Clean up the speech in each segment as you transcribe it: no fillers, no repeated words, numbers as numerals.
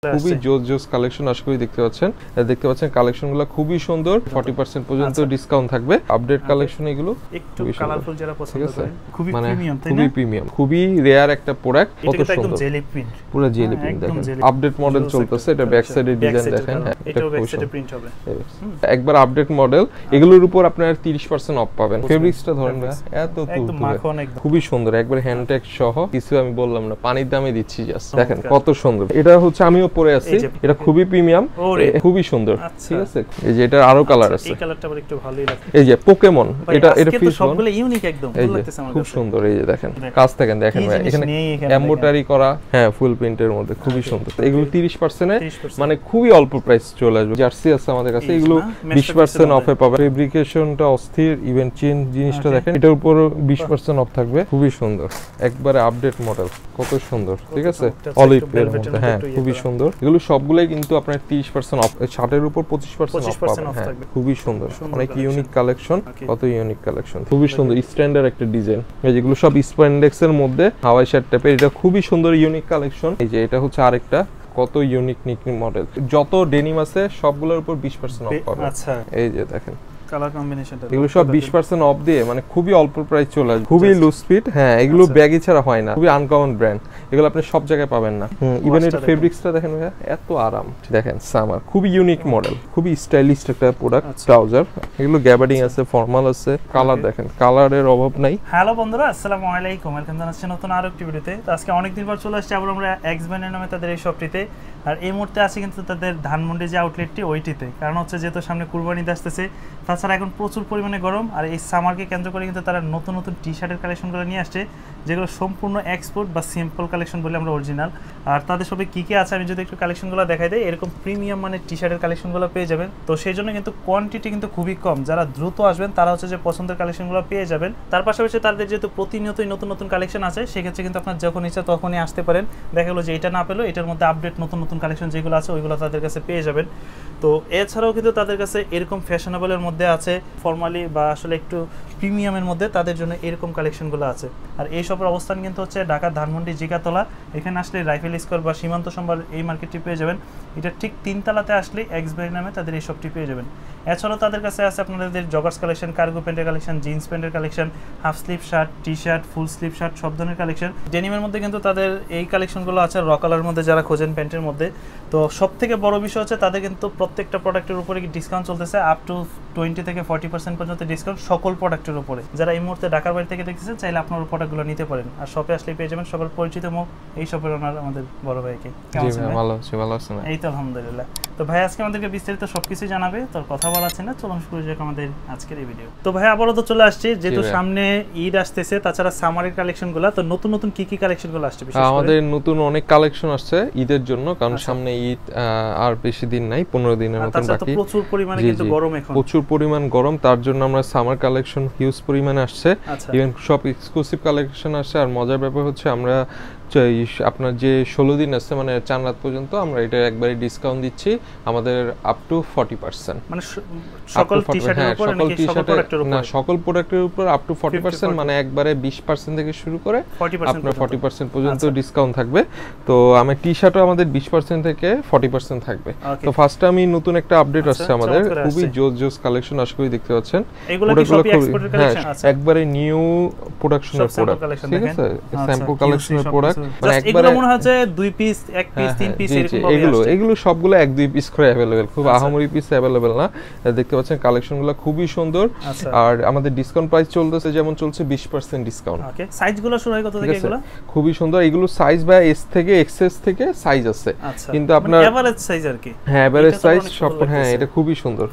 খুবই জোস জোস কালেকশন আশা করি দেখতে পাচ্ছেন কালেকশনগুলো খুবই সুন্দর 40% পর্যন্ত ডিসকাউন্ট থাকবে আপডেট কালেকশন এগুলো একটু কালারফুল যারা পছন্দ করেন খুবই প্রিমিয়াম তাই না খুবই প্রিমিয়াম খুবই রেয়ার একটা প্রোডাক্ট কত সুন্দর একদম জেলি প্রিন্ট পুরো জেলি প্রিন্ট দেখেন আপডেট মডেল চলতেছে এটা ব্যাক সাইডে ডিজাইন দেখেন হ্যাঁ এটাও ব্যাক সাইডে প্রিন্ট হবে একবার আপডেট মডেল এগুলোর উপর আপনারা 30% অফ পাবেন ফেব্রিক্সটা ধরেন না এত তুলতুলে খুবই সুন্দর একবার হ্যান্ড ট্যাগ সহ কিছু আমি বললাম না পানির দামে দিচ্ছি জাস্ট দেখেন কত সুন্দর এটা হচ্ছে আমিও পরে আছি এটা খুবই প্রিমিয়াম খুবই সুন্দর ঠিক আছে এই যে এটা আরো কালার আছে এই কালারটা আবার একটু ভালোই লাগে এই যে পোকেমন এটা কিন্তু সবগুলো ইউনিক একদম ভালো লাগতেছে আমার খুব সুন্দর এই যে দেখেন কাজ দেখেন এখানে এমব্রয়ডারি করা হ্যাঁ ফুল প্রিন্টের মধ্যে খুবই সুন্দর এগুলো 30% এ মানে খুবই অল্প প্রাইস চলে আসবে জার্সি আছে আমাদের কাছে এগুলো 20% অফে পাবেন ফেব্রিকেশনটা অস্থির ইভেন চেন জিনিসটা দেখেন এটার উপর 20% অফ থাকবে খুবই সুন্দর একবারে আপডেট মডেল কত সুন্দর ঠিক আছে অলিভ এর মধ্যে হ্যাঁ খুবই সুন্দর এগুলো সবগুলাই কিন্তু আপনার 30% অফ শার্টের উপর 25% অফ পাবেন হ্যাঁ খুবই সুন্দর অনেক ইউনিক কালেকশন কত ইউনিক কালেকশন খুবই সুন্দর স্ট্যান্ডার্ড একটা ডিজাইন এই যেগুলো সব স্প্যান্ডেক্স এর মধ্যে হাওয়াই শার্ট টাইপের এটা খুবই সুন্দর ইউনিক কালেকশন এই যে এটা হচ্ছে আরেকটা কত ইউনিক মডেল যত ডেনিম আছে সবগুলোর উপর 20% অফ পাবেন আচ্ছা এই যে দেখেন কালার কম্বিনেশনটা এগুলো সব 20% অফ দিয়ে মানে খুবই অল্প প্রাইস চলে আসবে খুবই লুজ ফিট হ্যাঁ এগুলো ব্যাগি ছাড়া হয় না খুবই আনকমন ব্র্যান্ড এগুলো আপনি সব জায়গায় পাবেন না ইভেন এটা ফেব্রিক্সটা দেখেন ভাইয়া এত আরাম দেখেন সামার খুবই ইউনিক মডেল খুবই স্টাইলিশ একটা প্রোডাক্ট ট্রাউজার এগুলো গ্যাবার্ডিং আছে ফর্মাল আছে কালার দেখেন কালারের অভাব নাই হ্যালো বন্ধুরা আসসালামু আলাইকুম ওয়েলকাম জানাচ্ছি নতুন আরো একটি ভিডিওতে তো আজকে অনেক দিন পর চলে আসছি আবার আমরা এক্স ব্র্যান্ডের নামে তাদের এই শপটিতে আর এই মুহূর্তে আছে কিন্তু তাদের ধানমন্ডি যে আউটলেটটি ওইটিতে কারণ হচ্ছে যেহেতু সামনে কুরবানি ঈদ আসতেছে তাছাড়া এখন প্রচুর পরিমাণে গরম আর এই সামারকে কেন্দ্র করে কিন্তু তারা নতুন নতুন টি শার্টের কালেকশনগুলো নিয়ে আসছে যেগুলো সম্পূর্ণ এক্সপোর্ট বা সিম্পল কালেকশন বলে আমরা অরিজিনাল আর তাদের সবে কী কী আছে আমি যদি একটু কালেকশনগুলো দেখাই দিই এরকম প্রিমিয়াম মানে টি শার্টের কালেকশনগুলো পেয়ে যাবেন তো সেই জন্য কিন্তু কোয়ান্টিটি কিন্তু খুবই কম যারা দ্রুত আসবেন তারা হচ্ছে যে পছন্দের কালেকশনগুলো পেয়ে যাবেন তার পাশাপাশি তাদের যেহেতু প্রতিনিয়তই নতুন নতুন কালেকশন আছে সেক্ষেত্রে কিন্তু আপনার যখন ইচ্ছা তখনই আসতে পারেন দেখা গেলো যে এটা না পেলেও এটার মধ্যে আপডেট নতুন নতুন কালেকশন যেগুলো আছে ওইগুলো তাদের কাছে পেয়ে যাবেন তো এছাড়াও কিন্তু তাদের কাছে এরকম ফ্যাশনেবলের মধ্যে আছে ফর্মালি বা আসলে একটু প্রিমিয়ামের মধ্যে তাদের জন্য এরকম কালেকশনগুলো আছে আর এই সবের অবস্থান কিন্তু হচ্ছে ঢাকার ধানমন্ডি জিগাতলা এখানে আসলে রাইফেল স্কোয়ার বা সীমান্ত সম্ভার এই মার্কেটটি পেয়ে যাবেন এটা ঠিক 3 তলাতে আসলে এক্স ব্র্যান্ড নামে তাদের এই শপটি পেয়ে যাবেন এছাড়াও তাদের কাছে আছে আপনাদের জগার্স কালেকশন কার্গো প্যান্টের কালেকশন জিন্স প্যান্টের collection half sleeve shirt T shirt full sleeve shirt সব ধরনের কালেকশন ডেনিমের মধ্যে কিন্তু তাদের এই কালেকশনগুলো আছে র কালার মধ্যে যারা খোঁজেন প্যান্টের মধ্যে তো সব থেকে বড় বিষয় হচ্ছে তাদের কিন্তু প্রত্যেকটা প্রোডাক্টের উপরে ডিসকাউন্ট চলতেছে আপ টু 20 থেকে 40% পর্যন্ত ডিসকাউন্ট সকল প্রোডাক্টের উপরে যারা এই মুহূর্তে ঢাকার বাইরে থেকে দেখতেছেন চাইলে আপনার প্রোডাক্টগুলো নিতে পারেন আর শপে আসলে পেয়ে যাবেন সকল পরিচিত মুখ এই শপের ওনার আমাদের বড় ভাইকে ভালো আছেন এই তো আলহামদুলিল্লাহ তো ভাই আজকে আমাদেরকে বিস্তারিত সবকিছু জানাবে তোর কথা বলা আছে না চলুন শুরু করি আমাদের আজকের এই ভিডিও তো ভাই আবারও তো চলে আসছে যেহেতু সামনে ঈদ আসতেছে তাছাড়া সামারের কালেকশনগুলো তো নতুন নতুন কি কি কালেকশনগুলো আসছে বিশেষ করে আমাদের নতুন অনেক কালেকশন আসছে ঈদের জন্য কারণ সামনে ঈদ আর বেশি দিন নাই 15 দিনের মতন বাকি প্রচুর পরিমাণে কিন্তু গরম এখন প্রচুর পরিমাণ গরম তার জন্য আমরা সামার কালেকশন হিউজ পরিমাণে আসছে ইভেন সব এক্সক্লুসিভ কালেকশন আসছে আর মজার ব্যাপার হচ্ছে আমরা আপনার যে 16 দিন আছে মানে 4 রাত পর্যন্ত আমরা এটা একবারে ডিসকাউন্ট দিচ্ছি আমাদের আপ টু 40% মানে সকল টি-শার্টের উপর নাকি সকল প্রোডাক্টের উপর না সকল প্রোডাক্টের উপর আপ টু 40% মানে একবারে 20% থেকে শুরু করে আপনার 40% পর্যন্ত ডিসকাউন্ট থাকবে তো আমি টি-শার্টও আমাদের 20% থেকে 40% থাকবে তো ফার্স্টে আমি নতুন একটা আপডেট আসছে আমাদের খুবই জোস কালেকশন আশা করি দেখতে পাচ্ছেন এগুলো কি সব এক্সপোর্টের কালেকশন আছে একবারে নিউ প্রোডাকশনের প্রোডাক্ট ঠিক আছে স্যাম্পল কালেকশনের প্রোডাক্ট মানে একবারে মনে হয় যে 2 পিস 1 পিস 3 পিস এরকম ভাবে এগুলো সবগুলো 1-2 পিস করে अवेलेबल খুব আহামরি পিস अवेलेबल না দেখতে পাচ্ছেন কালেকশনগুলো খুবই সুন্দর আর আমাদের ডিসকাউন্ট প্রাইস চলতেছে যেমন চলছে 20% ডিসকাউন্ট ওকে সাইজগুলো শুরু হয় কত থেকে এগুলো খুবই সুন্দর এগুলো সাইজ বা এস থেকে এক্সএস থেকে সাইজ আছে কিন্তু আপনার এভারেজ সাইজ আর কি হ্যাঁ এভারেজ সাইজ সব হ্যাঁ এটা খুবই সুন্দর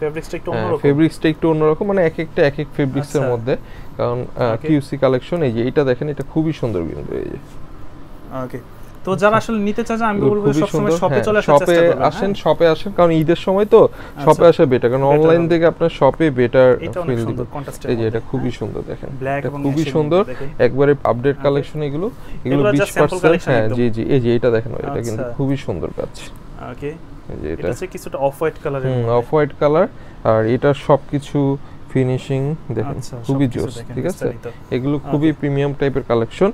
ফেব্রিক্সটা একটু অন্যরকম মানে এক একটা এক ফেব্রিক্সের মধ্যে কারণ কিউসি কালেকশন এই যে এটা দেখেন এটা খুবই সুন্দর কিন্তু এই যে ওকে তো যারা আসলে নিতে চায় আমি বলবো সব সময় শপে চলে আসার চেষ্টা করবেন শপে আসেন কারণ ঈদের সময় তো শপে আসা বেটার কারণ অনলাইন থেকে আপনার শপে বেটার ফিল দিবে এই যে এটা খুবই সুন্দর দেখেন এটা খুবই সুন্দর একবারে আপডেট কালেকশন এগুলো 20% হ্যাঁ জি এই যে এটা দেখেন এটা কিন্তু খুবই সুন্দর কাজ ওকে এটা হচ্ছে কিছুটা অফ হোয়াইট কালারের অফ হোয়াইট কালার আর এটা সবকিছু ফিনিশিং দেখেন খুবই জোস ঠিক আছে এগুলো খুবই প্রিমিয়াম টাইপের কালেকশন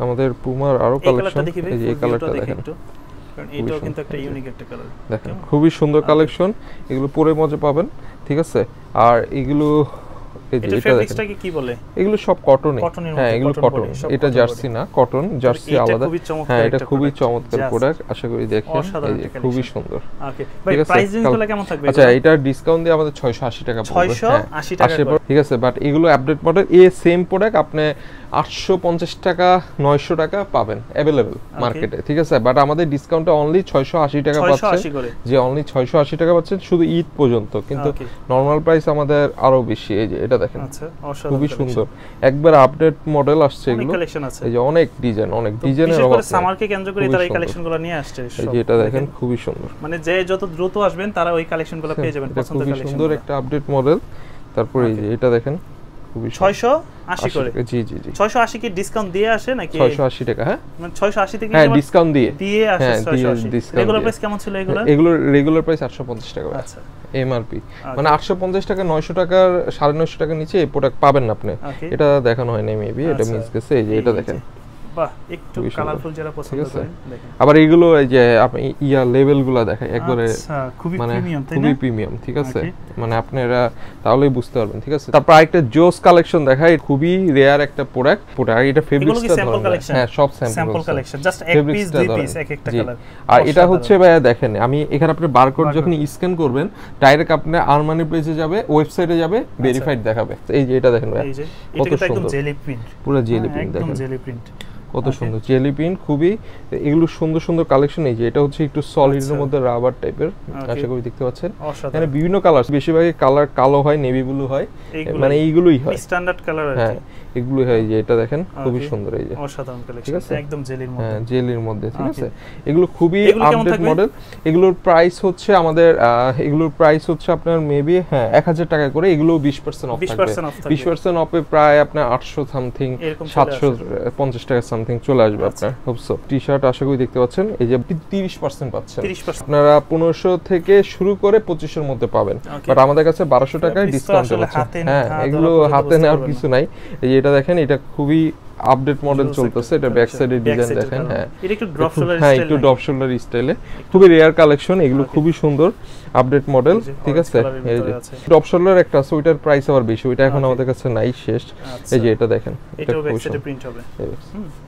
আমাদের পুমার আরো কালেকশন এই যে এই কালারটা দেখেন কারণ এটাও কিন্তু একটা ইউনিক একটা কালার দেখেন খুবই সুন্দর কালেকশন এগুলো পরে মজা পাবেন ঠিক আছে আর এগুলো এটা ফেব্রিক্সটাকে কি বলে এগুলো সব কটন হ্যাঁ এগুলো কটন এটা জার্সি না কটন জার্সি আলাদা হ্যাঁ এটা খুবই চমৎকার প্রোডাক্ট আশা করি দেখেন এই যে খুবই সুন্দর ওকে ভাই প্রাইস রেঞ্জগুলো কেমন থাকবে আচ্ছা এটা ডিসকাউন্ট দিয়ে আমাদের 680 টাকা পড়বে 680 টাকা ঠিক আছে বাট এগুলো আপডেট মডেল এই সেম প্রোডাক্ট আপনি 850 টাকা 900 টাকা পাবেন अवेलेबल মার্কেটে ঠিক আছে বাট আমাদের ডিসকাউন্টে অনলি 680 টাকা পাচ্ছেন যে অনলি 680 টাকা পাচ্ছেন শুধু ঈদ পর্যন্ত কিন্তু নরমাল প্রাইস আমাদের আরো বেশি এই যে এটা দেখেন আচ্ছা খুবই সুন্দর একবার আপডেট মডেল আসছে এগুলো এই যে অনেক ডিজাইনের অভাব সামারকে কেন্দ্র করে তারা এই কালেকশনগুলো নিয়ে আসছে এই যে এটা দেখেন খুবই সুন্দর মানে যে যত দ্রুত আসবেন তারা ওই কালেকশনগুলো পেয়ে যাবেন পছন্দের কালেকশন সুন্দর একটা আপডেট মডেল তারপর এই যে এটা দেখেন খুবই 680 করে জি জি জি 680 কি ডিসকাউন্ট দিয়ে আসে নাকি 680 টাকা হ্যাঁ মানে 680 থেকে হ্যাঁ ডিসকাউন্ট দিয়ে আসে 680 রেগুলার প্রাইস কেমন ছিল এগুলো রেগুলার প্রাইস 850 টাকা আচ্ছা এমআরপি মানে 850 টাকা 900 টাকার 950 টাকার নিচে এই প্রোডাক্ট পাবেন না আপনি এটা দেখানো হয় না মেবি এটা মিস গেছে এই যে এটা দেখেন বাহ একটু কালারফুল যারা পছন্দ করেন দেখেন আবার এগুলো এই যে আপনি ইয়া লেভেলগুলো দেখায় একবারে খুবই মানে প্রিমিয়াম তাই না খুবই প্রিমিয়াম ঠিক আছে মানে আপনারা তাহলেই বুঝতে পারবেন ঠিক আছে তারপর আরেকটা জোস কালেকশন দেখায় খুবই রেয়ার একটা প্রোডাক্ট আর এটা ফেব্রিক্সটা হ্যাঁ সব স্যাম্পল কালেকশন জাস্ট এক পিস দুই পিস এক একটা কালার আর এটা হচ্ছে ভাইয়া দেখেন আমি এখানে আপনি বারকোড যখন স্ক্যান করবেন ডাইরেক্ট আপনি আরমানি পেজে যাবে ওয়েবসাইটে যাবে ভেরিফাইড দেখাবে এই যে এটা দেখেন ভাইয়া এই যে এটা একদম জেলি প্রিন্ট পুরো জেলি প্রিন্ট দেখেন একদম জেলি প্রিন্ট কত সুন্দর জেলি প্রিন্ট খুবই এগুলো সুন্দর সুন্দর কালেকশন এই যে এটা হচ্ছে একটু সলিড এর মধ্যে রাবার টাইপের আশা করি দেখতে পাচ্ছেন এখানে বিভিন্ন কালার বেশিরভাগই কালার কালো হয় নেভি ব্লু হয় মানে এইগুলোই হয় স্ট্যান্ডার্ড কালার আর হ্যাঁ এগুলোই হয় যে এটা দেখেন খুবই সুন্দর এই যে অসাধারণ কালেকশন একদম জেলির মধ্যে হ্যাঁ জেলির মধ্যে ঠিক আছে এগুলো খুবই আপডেট মডেল এগুলোর প্রাইস হচ্ছে আমাদের এগুলোর প্রাইস হচ্ছে আপনার মেবি হ্যাঁ 1000 টাকা করে এগুলো 20% অফ থাকবে 20% অফে প্রায় আপনার 800 সামথিং 750 টাকা সামথিং চলে আসবে আপনার হোপসো টি-শার্ট আশা করি দেখতে পাচ্ছেন এই যে 30% পাচ্ছেন আপনারা 1500 থেকে শুরু করে 25 এর মধ্যে পাবেন বাট আমাদের কাছে 1200 টাকায় ডিসকাউন্ট আছে হ্যাঁ এগুলো হাতে নেওয়ার কিছু নাই এই যে এটা দেখেন এটা খুবই আপডেট মডেল চলতেছে এটা ব্যাক সাইডে ডিজাইন দেখেন হ্যাঁ এটা একটু ড্রপ শোল্ডার স্টাইল হ্যাঁ একটু ড্রপ শোল্ডার স্টাইলে খুবই রেয়ার কালেকশন এগুলো খুবই সুন্দর আপডেট মডেল ঠিক আছে এই যে ড্রপ শোল্ডার একটা আছে ওইটার প্রাইস আবার বেশি ওইটা এখন আমাদের কাছে নাই শেষ এই যে এটা দেখেন এটা ব্যাক সাইডে প্রিন্ট হবে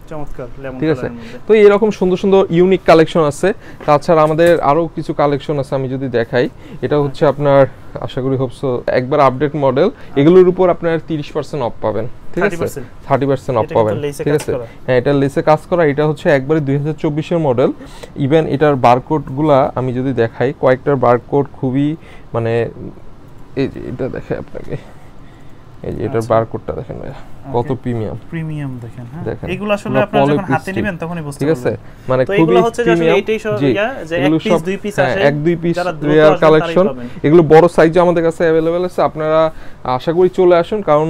চমৎকার লেমন কালারের মধ্যে তো এরকম সুন্দর সুন্দর ইউনিক কালেকশন আছে তাছাড়া আমাদের আরো কিছু কালেকশন আছে আমি যদি দেখাই এটা হচ্ছে আপনার আশা করি হোপসো একবার আপডেট মডেল এগুলোর উপর আপনার 30% অফ পাবেন ঠিক আছে 30% অফ পাবেন ঠিক আছে হ্যাঁ এটা লেসে কাজ করা এটা হচ্ছে একবারে 2024 এর মডেল ইভেন এটার বারকোড গুলা আমি যদি দেখাই কয়েকটার বারকোড খুবই মানে এই যে এটা দেখে আপনাকে এই যে এটার বারকোডটা দেখেন ভাই কত প্রিমিয়াম দেখেন হ্যাঁ এগুলো আসলে আপনারা যখন হাতে নেবেন তখনই বুঝতে পারবেন ঠিক আছে মানে খুবই প্রিমিয়াম এইটাই যে এক পিস দুই পিস আসে এক দুই পিস রিয়াল কালেকশন এগুলো বড় সাইজে আমাদের কাছে अवेलेबल আছে আপনারা আশা করি চলে আসুন কারণ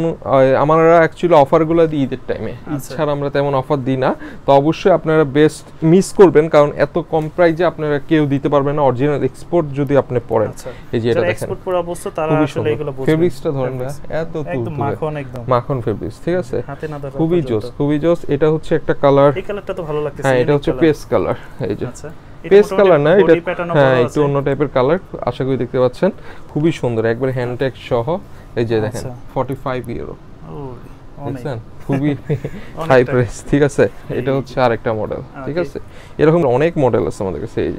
আমরা অ্যাকচুয়ালি অফারগুলো দিই ঈদের টাইমে ছাড়া আমরা তেমন অফার দিই না তো অবশ্যই আপনারা বেস্ট মিস করবেন কারণ এত কম প্রাইসে আপনারা কেউ দিতে পারবেন না অরিজিনাল এক্সপোর্ট যদি আপনি পড়েন এই যে এটা দেখেন এক্সপোর্ট পুরো অবস্থা তারা আসলে এগুলো বুঝবে ফেব্রিক্সটা ধরেন না এত একদম মাখন ফেব্রিক্স ঠিক আছে খুবই জোস এটা হচ্ছে একটা কালার এই কালারটা তো ভালো লাগতেছে হ্যাঁ এটা হচ্ছে পেস্ট কালার এই যে আচ্ছা পেস্ট কালার না এটা হ্যাঁ একটু অন্য টাইপের কালার আশা করি দেখতে পাচ্ছেন খুবই সুন্দর একবার হ্যান্ড ট্যাগ সহ এই যে দেখেন 45 ইউরো দেখছেন খুবই হাই প্রাইস ঠিক আছে এটা হচ্ছে আরেকটা মডেল ঠিক আছে এরকম অনেক মডেল আছে আমাদের কাছে এই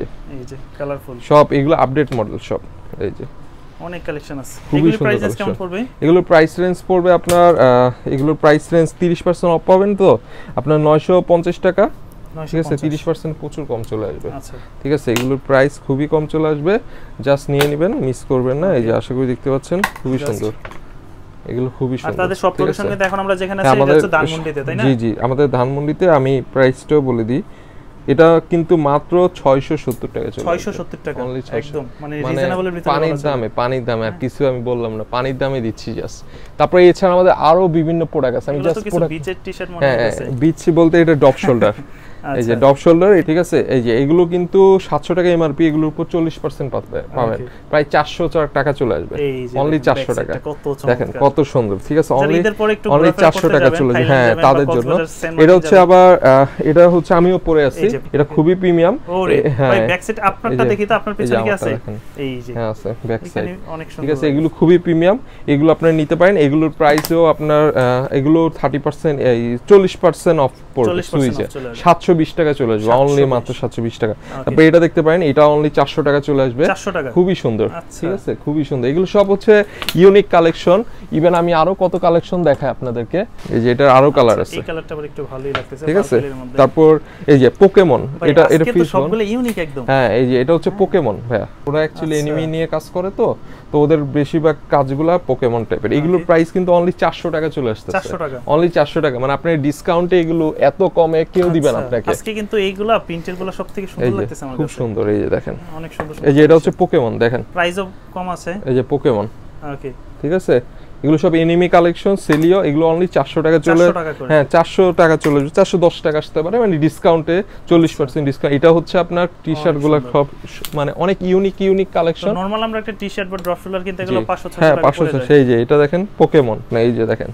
যে কালারফুল সব এগুলো আপডেট মডেল সব এই যে অনেক কালেকশন আছে এগুলোর প্রাইস কেমন পড়বে এগুলোর প্রাইস রেঞ্জ পড়বে আপনার এগুলোর প্রাইস রেঞ্জ 30% অফ পাবেন তো আপনার 950 টাকা ঠিক আছে 30% প্রচুর কম চলে আসবে আচ্ছা ঠিক আছে এগুলোর প্রাইস খুবই কম চলে আসবে জাস্ট নিয়ে নেবেন মিস করবেন না এই যে আশা করি দেখতে পাচ্ছেন খুবই সুন্দর এগুলো খুবই সুন্দর আর তাদের সব লোকেশন কিন্তু এখন আমরা যেখানে আছি এটা হচ্ছে ধানমন্ডিতে তাই না জি জি আমাদের ধানমন্ডিতে আমি প্রাইসটাও বলে দিই এটা কিন্তু মাত্র 670 টাকা চলে 670 টাকা একদম মানে রিজনেবল এর ভিতরে পানির দামে আর কিছু আমি বললাম না পানির দামে দিচ্ছি জাস্ট তারপরে এছাড়া আমাদের আরো বিভিন্ন প্রোডাক্ট আছে আমি জাস্ট প্রোডাক্ট বিচের টি-শার্ট মনে হচ্ছে বিচ বলতে এটা ডপ শোল্ডার এই যে ডপ শোল্ডার, ঠিক আছে। এই যে এগুলো কিন্তু 700 টাকা এমআরপি, এগুলোর উপর 40% পাবেন, প্রায় 400 টাকা চলে আসবে, অনলি 400 টাকা। দেখেন কত সুন্দর, ঠিক আছে, অনলি 400 টাকা চলে আসবে, হ্যাঁ তাদের জন্য। এটা হচ্ছে আবার এটা হচ্ছে আমিও পরে আছি, এটা খুবই প্রিমিয়াম। হ্যাঁ ব্যাক সাইড আপনারটা দেখি তো, আপনার পিছনে কি আছে? এই যে হ্যাঁ আছে ব্যাক সাইড, ঠিক আছে। এগুলো খুবই প্রিমিয়াম, এগুলো আপনারা নিতে পারেন। এগুলোর প্রাইসও আপনার এগুলো 30% 40% অফ পড়বে সুইজে, 720 টাকা চলে আসবে, অনলি মাত্র 720 টাকা। তারপর এটা দেখতে পারেন, এটা অনলি 400 টাকা চলে আসবে, 400 টাকা, খুবই সুন্দর, ঠিক আছে, খুবই সুন্দর। এগুলো সব হচ্ছে ইউনিক কালেকশন। ইভেন আমি আরো কত কালেকশন দেখাই আপনাদেরকে, এই যে এটার আরো কালার আছে, এই কালারটা আবার একটু ভালোই লাগতেছে, ঠিক আছে। তারপর এই যে পোকেমন, এটা ফিশ সবগুলো ইউনিক একদম। হ্যাঁ এই যে এটা হচ্ছে পোকেমন ভাইয়া, ওরা অ্যাকচুয়ালি এনিমি নিয়ে কাজ করে, তো ওদের বেশিরভাগ কাজগুলা পোকেমন টাইপের। এগুলোর প্রাইস কিন্তু অনলি 400 টাকা চলে আসছে, 400 টাকা, অনলি 400 টাকা। মানে আপনার ডিসকাউন্টে এগুলো এত কমে কেউ দিবেন আপনাকে। আজকে কিন্তু এইগুলা প্রিন্টের গুলো সবথেকে সুন্দর লাগতেছে আমার কাছে, খুব সুন্দর। এই যে দেখেন অনেক সুন্দর, এই যে এটা হচ্ছে পোকেমন, দেখেন প্রাইসও কম আছে, এই যে পোকেমন, ওকে, ঠিক আছে। এগুলো সব এনিমি কালেকশন, সেলিও, এগুলো অনলি 400 টাকা চলে, হ্যাঁ 400 টাকা চলে, 410 টাকা আসতে পারে, মানে ডিসকাউন্টে 40% ডিসকাউন্ট। এটা হচ্ছে আপনার টি-শার্ট গুলো সব মানে অনেক ইউনিক কালেকশন। নরমাল আমরা একটা টি-শার্ট বা ড্রপ শোল্ডার কিনতে গেলে 500 টাকা, হ্যাঁ 500। সেই যে এটা দেখেন পোকেমন, না এই যে দেখেন,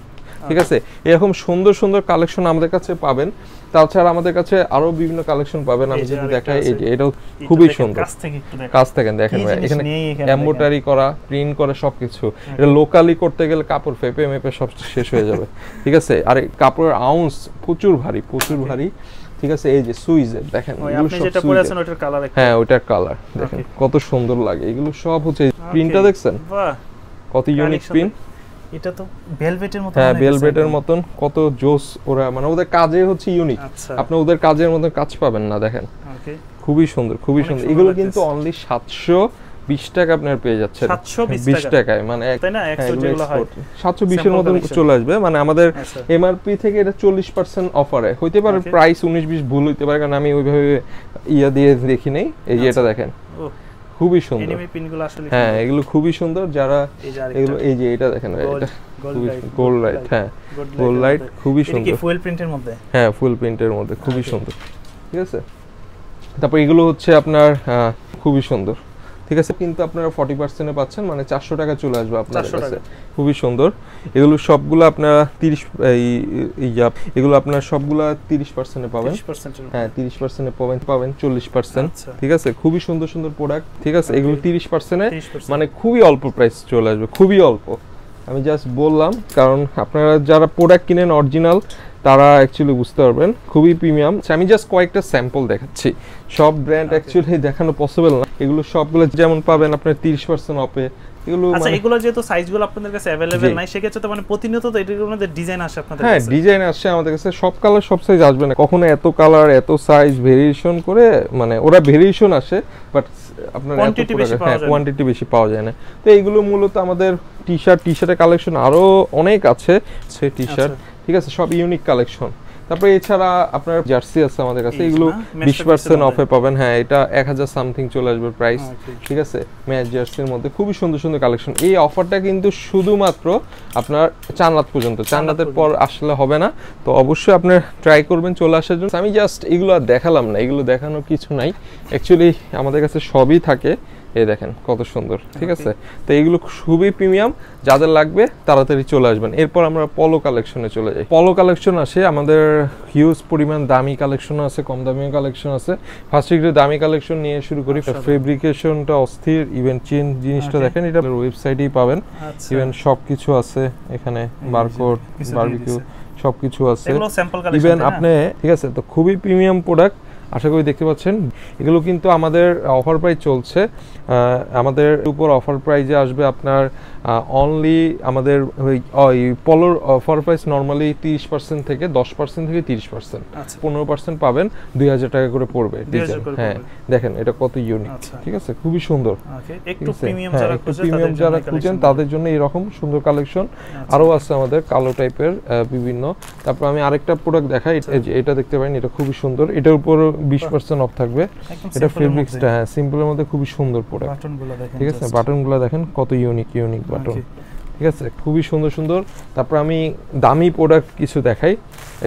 ঠিক আছে। এরকম সুন্দর সুন্দর কালেকশন আমাদের কাছে পাবেন। তাছাড়া আমাদের কাছে আরো বিভিন্ন কালেকশন পাবেন। আমি যদি দেখাই, এই যে এটাও খুবই সুন্দর, কাছ থেকে দেখেন ভাই, এখানে এমব্রয়ডারি করা, প্রিন্ট করা সবকিছু। এটা লোকালি করতে গেলে কাপড় ফেপে মেপে সব শেষ হয়ে যাবে, ঠিক আছে। আর কাপড়ের আউন্স প্রচুর ভারী, ঠিক আছে। এই যে সুইজের দেখেন, এগুলো সব যেটা পরে আছেন ওটার কালার, হ্যাঁ ওটার কালার দেখেন কত সুন্দর লাগে। এগুলো সব হচ্ছে প্রিন্টটা দেখছেন, বাহ কত ইউনিক প্রিন্ট। এটা তো ভেলভেটের মতন, হ্যাঁ ভেলভেটের মতন, কত জোস ওরা, মানে ওদের কাজে হচ্ছে ইউনিক। আপনি ওদের কাজের মতো কাজ পাবেন না, দেখেন খুবই সুন্দর, খুবই সুন্দর। এগুলো কিন্তু অনলি 720 টাকা আপনার পেয়ে যাচ্ছে, 720 টাকায়, মানে তাই না, 100 যেগুলো হয় 720 এর মতন চলে আসবে। মানে আমাদের এমআরপি থেকে এটা 40% অফারে হইতে পারে, প্রাইস 19-20 ভুল হইতে পারে, কারণ আমি ওইভাবে ইয়া দিয়ে দেখি নাই। এই যে এটা দেখেন খুবই সুন্দর, এনিমি পিনগুলো আসলে হ্যাঁ এগুলো খুবই সুন্দর। যারা এগুলো এই যে এটা দেখেন, এটা খুবই গোল্ড লাইট, হ্যাঁ গোল্ড লাইট খুবই সুন্দর, এটা কি ফুল প্রিন্টের মধ্যে, হ্যাঁ ফুল প্রিন্টের মধ্যে খুবই সুন্দর, ঠিক আছে। তারপর এগুলো হচ্ছে আপনার খুবই সুন্দর, ঠিক আছে। কিন্তু আপনারা 40% এ পাচ্ছেন, মানে 400 টাকা চলে আসবে আপনার কাছে, খুবই সুন্দর। এগুলো সবগুলো আপনারা 30 এগুলো আপনারা সবগুলা 30% এ পাবেন, হ্যাঁ 30% এ পাবেন 40%, ঠিক আছে। খুবই সুন্দর সুন্দর প্রোডাক্ট, ঠিক আছে। এগুলো 30% এ মানে খুবই অল্প প্রাইস চলে আসবে, খুবই অল্প। আমি জাস্ট বললাম, কারণ আপনারা যারা প্রোডাক্ট কিনেন অরিজিনাল, তারা অ্যাকচুয়ালি বুঝতে পারবেন, খুবই প্রিমিয়াম। আমি জাস্ট কয়েকটা স্যাম্পল দেখাচ্ছি, সব ব্র্যান্ড অ্যাকচুয়ালি দেখানো পসিবল না। এগুলো সবগুলো যেমন পাবেন আপনার 30% অফে। এগুলো আচ্ছা, এগুলো যেহেতু সাইজগুলো আপনাদের কাছে अवेलेबल নাই, সেক্ষেত্রে তো মানে প্রতিনিয়ত তো এটার মধ্যে ডিজাইন আসে আপনাদের কাছে। হ্যাঁ ডিজাইন আসে আমাদের কাছে, সব কালার সব সাইজ আসবে না কখনো, এত কালার এত সাইজ ভেরিয়েশন করে, মানে ওরা ভেরিয়েশন আসে, বাট আপনার কোয়ান্টিটি বেশি পাওয়া যায় না। তো এইগুলো মূলত আমাদের টি-শার্টের কালেকশন আরো অনেক আছে, সে টি-শার্ট, ঠিক আছে, সব ইউনিক কালেকশন। তারপরে এছাড়া আপনার জার্সি আছে আমাদের কাছে, এগুলো 20% অফে পাবেন, হ্যাঁ এটা 1000 সামথিং চলে আসবে প্রাইস, ঠিক আছে। ম্যাচ জার্সির মধ্যে খুবই সুন্দর সুন্দর কালেকশন। এই অফারটা কিন্তু শুধুমাত্র আপনার চাঁদরাত পর্যন্ত, চাঁদরাতের পর আসলে হবে না। তো অবশ্যই আপনার ট্রাই করবেন চলে আসার জন্য। আমি জাস্ট এগুলো দেখালাম না, এগুলো দেখানোর কিছু নাই, অ্যাকচুয়ালি আমাদের কাছে সবই থাকে। এই দেখেন কত সুন্দর, ঠিক আছে। তো এইগুলো খুবই প্রিমিয়াম, যাদের লাগবে তাড়াতাড়ি চলে আসবেন। এরপর আমরা পলো কালেকশনে চলে যাই। পলো কালেকশন আসে আমাদের হিউজ পরিমাণ, দামি কালেকশন আছে, কম দামি কালেকশন আছে। ফার্স্ট একটু দামি কালেকশন নিয়ে শুরু করি। ফেব্রিকেশনটা অস্থির, ইভেন চেন জিনিসটা দেখেন, এটা ওয়েবসাইটেই পাবেন। ইভেন সবকিছু আছে এখানে, বারকোড, বারবিকিউ সবকিছু আছে, ইভেন আপনি, ঠিক আছে। তো খুবই প্রিমিয়াম প্রোডাক্ট, আশা করি দেখতে পাচ্ছেন। এগুলো কিন্তু আমাদের অফার প্রাইস চলছে, আমাদের উপর অফার প্রাইজে আসবে আপনার অনলি আমাদের ওই পলোর অফার প্রাইস নর্মালি 30% থেকে 10% থেকে 30%, 15% পাবেন, 2000 টাকা করে পড়বে। হ্যাঁ দেখেন এটা কত ইউনিক, ঠিক আছে, খুবই সুন্দর। একটু প্রিমিয়াম যারা খুঁজেন তাদের জন্য এরকম সুন্দর কালেকশন আরো আছে আমাদের, কালো টাইপের বিভিন্ন। তারপর আমি আরেকটা প্রোডাক্ট দেখাই, এটা দেখতে পারেন, এটা খুবই সুন্দর, এটার উপর 20% অফ থাকবে। এটা ফেব্রিক্সটা সিম্পলের মধ্যে খুবই সুন্দর প্রোডাক্ট, ঠিক আছে। বাটনগুলো দেখেন কত ইউনিক বাটন, ঠিক আছে খুবই সুন্দর সুন্দর। তারপর আমি দামি প্রোডাক্ট কিছু দেখাই।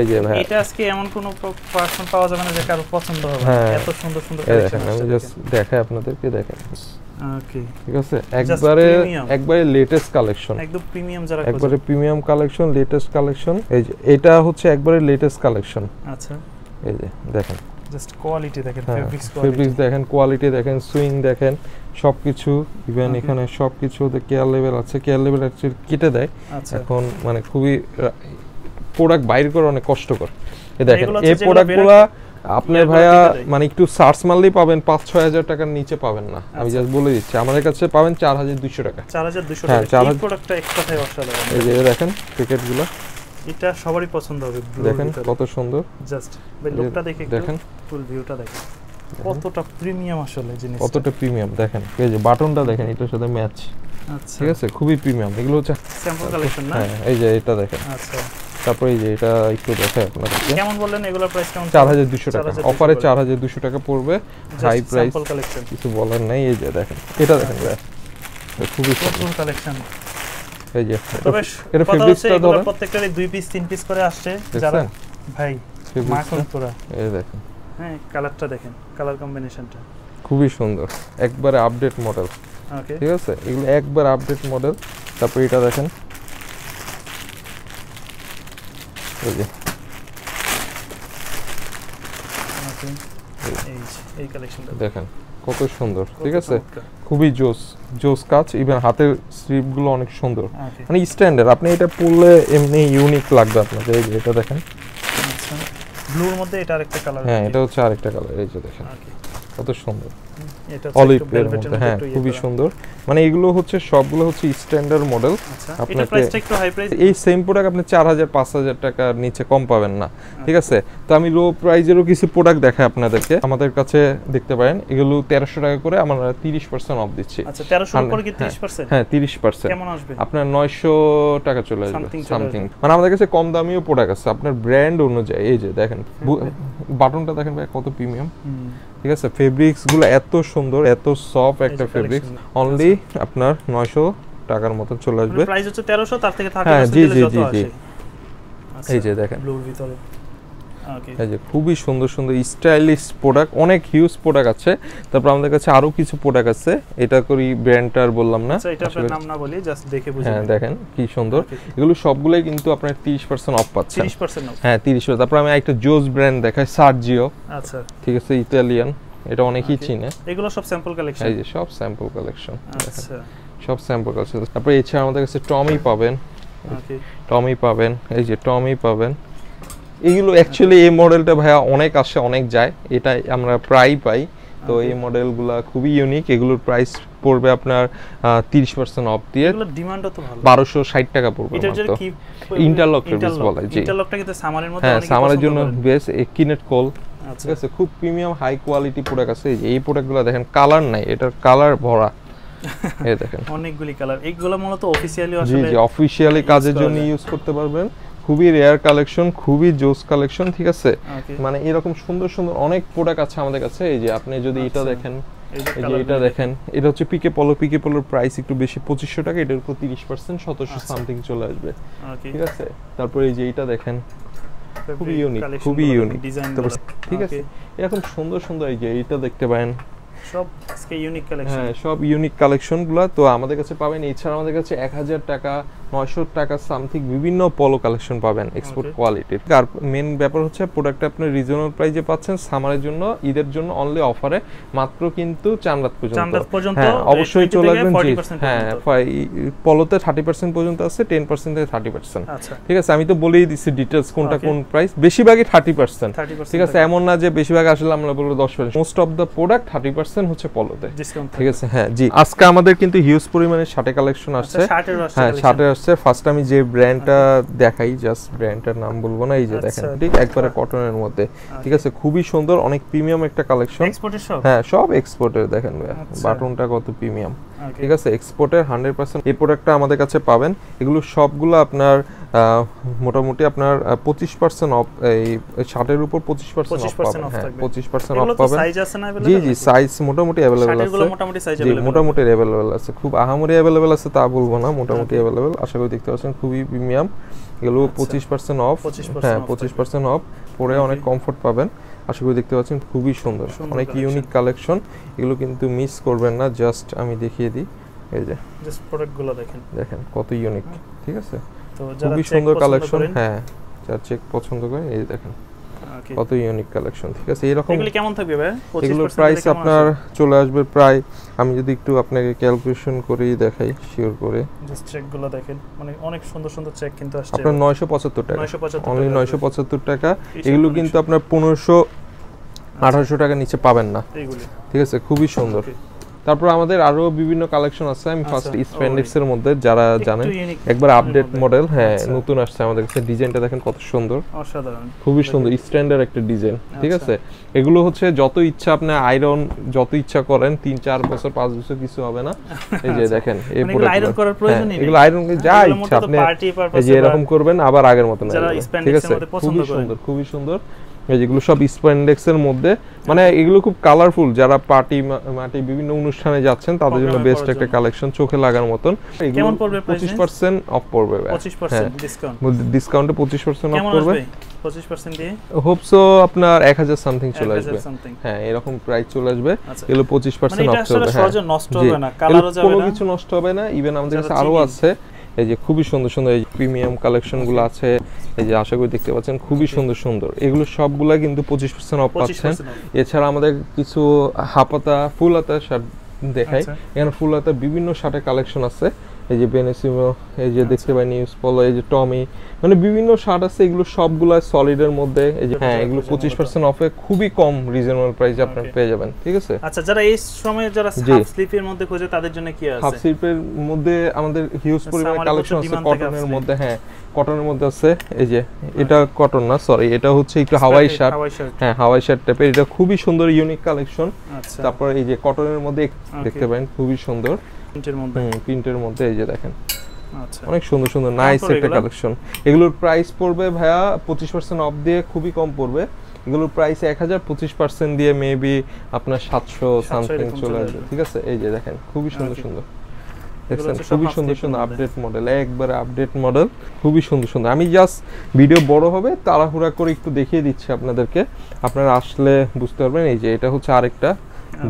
এই যে ভাই এটা আজকে এমন কোনো পার্সন পাওয়া যাবে না যে কারো পছন্দ হবে, এত সুন্দর সুন্দর কালেকশন আমি জাস্ট দেখাই আপনাদেরকে, দেখেন। ওকে ঠিক আছে একবারে লেটেস্ট কালেকশন, একদম প্রিমিয়াম যারা একবারে প্রিমিয়াম কালেকশন, লেটেস্ট কালেকশন। এই যে এটা হচ্ছে একবারে লেটেস্ট কালেকশন। আচ্ছা এই যে দেখেন জাস্ট কোয়ালিটি দেখেন, ফেব্রিক্স দেখেন, কোয়ালিটি দেখেন, সুইং দেখেন, সবকিছু। ইভেন এখানে সবকিছু কেয়ার লেভেল আছে, কেয়ার লেভেল অ্যাকচুয়ালি কেটে দেয় এখন, মানে খুবই প্রোডাক্ট বাইর করা অনেক কষ্টকর। এই দেখেন এই প্রোডাক্টগুলো আপনার ভাইয়া মানে একটু সার্চ মারলেই পাবেন, 5-6 হাজার টাকার নিচে পাবেন না, আমি জাস্ট বলে দিচ্ছি। আমাদের কাছে পাবেন 4200 টাকা। 4200 টাকা এই প্রোডাক্টটা এক কথায় অসাধারণ। এই যে দেখেন প্যাকেটগুলো, এটা সবারই পছন্দ হবে। দেখেন কত সুন্দর, জাস্ট লুকটা দেখে দেখেন, ফুল ভিউটা দেখেন কতটা প্রিমিয়াম আসলে জিনিস, কতটা প্রিমিয়াম দেখেন। এই যে বাটনটা দেখেন, এটার সাথে ম্যাচ। আচ্ছা ঠিক আছে খুবই প্রিমিয়াম। এগুলো হচ্ছে স্যাম্পল কালেকশন না? হ্যাঁ এই যে এটা দেখেন। আচ্ছা তারপর এই যে এটা একটু দেখাই আপনাদেরকে। কেমন বললেন এগুলোর প্রাইস কেমন? 4200 টাকা অফারে 4200 টাকা পড়বে, হাই প্রাইস, স্যাম্পল কালেকশন কিছু বলার নাই। এই যে দেখেন এটা দেখেন ভাই, খুবই সুন্দর কালেকশন। এই যে তবে এটা ফেব্রিক্সটা ধরেন প্রত্যেকটারই 2 পিস 3 পিস করে আসছে যারা ভাই মাখন পুরো। এই দেখেন হ্যাঁ কালারটা দেখেন, কালার কম্বিনেশনটা খুবই সুন্দর, একবারে আপডেট মডেল। ওকে ঠিক আছে এগুলো একবার আপডেট মডেল। তারপর এটা দেখেন, এই যে এই কালেকশনটা দেখেন কত সুন্দর। ঠিক আছে খুবই জোস কাজ। ইভেন হাতের স্লিপ গুলো অনেক সুন্দর, মানে স্ট্যান্ডার্ড। আপনি এটা পরলে এমনি ইউনিক লাগবে আপনাদের। এই যে এটা দেখেন, আচ্ছা ব্লুর মধ্যে এটা আরেকটা কালার। হ্যাঁ এটা হচ্ছে আরেকটা কালার। এই যে দেখেন কত সুন্দর, এটা অলিভ এর মধ্যে, হ্যাঁ খুবই সুন্দর। মানে এগুলো হচ্ছে সবগুলো হচ্ছে স্ট্যান্ডার্ড মডেল। আপনার প্রাইসটা একটু হাই প্রাইস, এই সেম প্রোডাক্ট আপনি 4000-5000 টাকার নিচে কম পাবেন না। ঠিক আছে তো আমি লো প্রাইজেরও কিছু প্রোডাক্ট দেখাই আপনাদেরকে। আমাদের কাছে দেখতে পারেন এগুলো 1300 টাকা করে আমরা 30% অফ দিচ্ছি। আচ্ছা 1300 এর উপরে কি 30%? হ্যাঁ 30%। কেমন আসবে? আপনার 900 টাকা চলে আসবে সামথিং। মানে আমাদের কাছে কম দামিও প্রোডাক্ট আছে আপনার ব্র্যান্ড অনুযায়ী। এই যে দেখেন বাটনটা দেখেন ভাই কত প্রিমিয়াম। ঠিক আছে ফেব্রিক্স গুলো এত সুন্দর, এত সফট একটা ফেব্রিক্স। অনলি আপনার 900 টাকার মতো চলে আসবে। প্রাইস হচ্ছে 1300, তার থেকে 30% দিলে যত আসে। এই যে দেখেন ব্লুর ভিতরে ওকে, এই যে খুবই সুন্দর সুন্দর স্টাইলিশ প্রোডাক্ট, অনেক হিউজ প্রোডাক্ট আছে। তারপর আমাদের কাছে আরো কিছু প্রোডাক্ট আছে, এটা করি ব্র্যান্ডটার বললাম না। আচ্ছা এটা আপনার নাম না বলি, জাস্ট দেখে বুঝুন। হ্যাঁ দেখেন কি সুন্দর, এগুলো সবগুলাই কিন্তু আপনার 30% অফ পাচ্ছেন। 30% অফ, হ্যাঁ 30%। তারপর আমি একটা জোস ব্র্যান্ড দেখাই, সার্জিও। আচ্ছা ঠিক আছে ইতালিয়ান, এটা অনেকেই চিনে। এগুলো সব স্যাম্পল কালেকশন। এই যে সব স্যাম্পল কালেকশন, আচ্ছা সব স্যাম্পল কালেকশন। তারপর এছাড়া আমাদের কাছে টমি পাবেন। ওকে টমি পাবেন, এই যে টমি পাবেন। এগুলো অ্যাকচুয়ালি এই মডেলটা ভাইয়া অনেক আসে অনেক যায়, এটা আমরা প্রায় পাই। তো এই মডেলগুলো খুবই ইউনিক। এগুলোর প্রাইস পড়বে আপনার 30% অফ দিয়ে। এগুলোর ডিমান্ডও তো ভালো, 1260 টাকা পড়বে মাত্র। কি ইন্টারলক ফেব্রিক্স বলে। জি ইন্টারলকটা কিন্তু সামারের মধ্যে অনেক সামারের জন্য বেস্ট। কিনেট কোল। আচ্ছা ঠিক আছে খুব প্রিমিয়াম হাই কোয়ালিটি প্রোডাক্ট আছে। এই প্রোডাক্টগুলো দেখেন কালার নাই, এটার কালার ভরা। এই দেখেন অনেকগুলি কালার। এইগুলো মূলত অফিশিয়ালি আসলে জি অফিশিয়ালি কাজের জন্য ইউজ করতে পারবেন। খুবই রেয়ার কালেকশন, খুবই জোস কালেকশন। ঠিক আছে মানে এরকম সুন্দর সুন্দর অনেক প্রোডাক্ট আছে আমাদের কাছে। এই যে আপনি যদি এটা দেখেন, এই যে এটা দেখেন, এটা হচ্ছে পিকে পলো। পিকে পলোর প্রাইস একটু বেশি 2500 টাকা, এটার উপর 30% 1700 সামথিং চলে আসবে। ঠিক আছে তারপর এই যে এটা দেখেন খুবই ইউনিক, খুবই ইউনিক। ঠিক আছে এরকম সুন্দর সুন্দর এই যে এটা দেখতে পারেন, সব আজকে ইউনিক কালেকশন। হ্যাঁ সব ইউনিক কালেকশনগুলো তো আমাদের কাছে পাবেন। এছাড়া আমাদের কাছে 1000 টাকা 900 টাকা সামথিং বিভিন্ন পলো কালেকশন পাবেন এক্সপোর্ট কোয়ালিটির। আর মেন ব্যাপার হচ্ছে প্রোডাক্টটা আপনি রিজনেবল প্রাইসে পাচ্ছেন। সামারের জন্য, ঈদের জন্য অনলি অফারে মাত্র কিন্তু চাঁদরাত পর্যন্ত। হ্যাঁ অবশ্যই চলে আসবেন। হ্যাঁ পলোতে 30% পর্যন্ত আছে, 10% থেকে 30%। ঠিক আছে আমি তো বলেই দিচ্ছি ডিটেইলস কোনটা কোন প্রাইস। বেশিরভাগই 30%। ঠিক আছে এমন না যে বেশিরভাগ আসলে আমরা বলবো 10%। মোস্ট অফ দ্য প্রোডাক্ট 30% হচ্ছে পলোতে। ঠিক আছে হ্যাঁ জি আজকে আমাদের কিন্তু হিউজ পরিমাণে শার্টের কালেকশন আসছে। হ্যাঁ শার্টের আসছে। ফার্স্ট আমি যে ব্র্যান্ডটা দেখাই, জাস্ট ব্র্যান্ডটার নাম বলবো না। এই যে দেখেন ঠিক একবারে কটনের মধ্যে। ঠিক আছে খুবই সুন্দর, অনেক প্রিমিয়াম একটা কালেকশন। এক্সপোর্টের সব? হ্যাঁ সব এক্সপোর্টের। দেখেন বাটনটা কত প্রিমিয়াম। ঠিক আছে, এক্সপোর্টের 100% এই প্রোডাক্টটা আমাদের কাছে পাবেন। এগুলো সবগুলো আপনার মোটামুটি আপনার 25% অফ, এই শার্টের উপর 25% অফ পাবেন। হ্যাঁ 25% অফ পাবেন। জি জি, সাইজ মোটামুটি अवेलेबल আছে, মোটামুটি সাইজ জি মোটামুটি अवेलेबल আছে, খুব আহামরি अवेलेबल আছে তা বলবো না, মোটামুটি अवेलेबल। আশা করি দেখতে পাচ্ছেন খুবই প্রিমিয়াম, এগুলো 25% অফ। হ্যাঁ 25% অফ, পরে অনেক কমফোর্ট পাবেন। আশা করি দেখতে পাচ্ছেন খুবই সুন্দর, অনেক ইউনিক কালেকশন, এগুলো কিন্তু মিস করবেন না। জাস্ট আমি দেখিয়ে দিই, এই যে জাস্ট প্রোডাক্টগুলো দেখেন, দেখেন কত ইউনিক, ঠিক আছে, তো যারা খুবই সুন্দর কালেকশন। হ্যাঁ যারা চেক পছন্দ করেন, এই দেখেন কত ইউনিক কালেকশন, ঠিক আছে। এরকম এগুলো কেমন থাকবে ভাই? এগুলোর প্রাইস আপনার চলে আসবে প্রায়, আমি যদি একটু আপনাকে ক্যালকুলেশন করে দেখাই শিওর করে, জাস্ট চেকগুলো দেখেন, মানে অনেক সুন্দর সুন্দর চেক কিন্তু আসছে আপনার 975 টাকা, 975 অনলি 975 টাকা। এগুলো কিন্তু আপনার 1500-1800 টাকা নিচে পাবেন না, ঠিক আছে, খুবই সুন্দর। তারপর আমাদের আরো বিভিন্ন কালেকশন আছে। আমি ফার্স্ট স্প্যান্ডেক্স এর মধ্যে, যারা জানেন একবার আপডেট মডেল, হ্যাঁ নতুন আসছে আমাদের কাছে, ডিজাইনটা দেখেন কত সুন্দর, অসাধারণ, খুবই সুন্দর স্ট্যান্ডার্ড একটা ডিজাইন, ঠিক আছে। এগুলো হচ্ছে যত ইচ্ছা আপনি আয়রন যত ইচ্ছা করেন, 3-4 বছর 5 বছর কিছু হবে না। এই যে দেখেন এই প্রোডাক্ট, আয়রন করার প্রয়োজন নেই, এগুলো আয়রন যা ইচ্ছা আপনি এই যে এরকম করবেন, আবার আগের মতো না, ঠিক আছে, খুবই সুন্দর, খুবই সুন্দর। এই যেগুলো সব স্প্যান্ডেক্সের মধ্যে, মানে এগুলো খুব কালারফুল, যারা পার্টি মাটি বিভিন্ন অনুষ্ঠানে যাচ্ছেন তাদের জন্য বেস্ট একটা কালেকশন, চোখে লাগার মতন। কেমন পড়বে? 25% অফ পড়বে, 25% ডিসকাউন্ট, ডিসকাউন্টে 25% অফ পড়বে। 25% দিয়ে হোপসো আপনার 1000 সামথিং চলে আসবে, হ্যাঁ এরকম প্রাইস চলে আসবে। এগুলো 25% অফ চলবে, হ্যাঁ নষ্ট হবে না, কালারও যাবে না, কোনো কিছু নষ্ট হবে না। ইভেন আমাদের কাছে আরো আছে, এই যে খুবই সুন্দর সুন্দর এই প্রিমিয়াম কালেকশন গুলো আছে, এই যে আশা করি দেখতে পাচ্ছেন খুবই সুন্দর সুন্দর, এগুলো সবগুলা কিন্তু 25% অফ পাচ্ছেন। এছাড়া আমাদের কিছু হাফাতা ফুল হাতা শার্ট দেখাই, এখানে ফুল হাতা বিভিন্ন শার্টের কালেকশন আছে, এই যে বেনেসিমো, এই যে দেখতে পাই নিউজ পলো, এই যে টমি, মানে বিভিন্ন শার্ট আছে, এগুলো সবগুলা সলিডের মধ্যে। এই যে হ্যাঁ এগুলো 25% অফে খুবই কম রিজনেবল প্রাইসে আপনারা পেয়ে যাবেন, ঠিক আছে। আচ্ছা যারা এই সময় যারা হাফ স্লিপের মধ্যে খোঁজে তাদের জন্য কি আছে? হাফ স্লিপের মধ্যে আমাদের হিউজ পরিমাণে কালেকশন আছে, কটনের মধ্যে, হ্যাঁ কটনের মধ্যে আছে। এই যে এটা কটন না, সরি এটা হচ্ছে একটু হাওয়াই শার্ট, হ্যাঁ হাওয়াই শার্ট টাইপের, এটা খুবই সুন্দর ইউনিক কালেকশন। তারপর এই যে কটনের মধ্যে দেখতে পারেন খুবই সুন্দর প্রিন্টের মধ্যে, এই যে দেখেন অনেক সুন্দর সুন্দর নাইস একটা কালেকশন। এগুলোর প্রাইস পড়বে ভাইয়া 25% অফ দিয়ে খুবই কম পড়বে, এগুলোর প্রাইস 1000, 25% দিয়ে মেবি আপনার 700 সামথিং চলে আসবে, ঠিক আছে। এই যে দেখেন খুবই সুন্দর সুন্দর, দেখছেন খুবই সুন্দর সুন্দর আপডেট মডেল, একবারে আপডেট মডেল, খুবই সুন্দর সুন্দর। আমি জাস্ট ভিডিও বড় হবে তাড়াহুড়া করে একটু দেখিয়ে দিচ্ছি আপনাদেরকে, আপনারা আসলে বুঝতে পারবেন। এই যে এটা হচ্ছে আরেকটা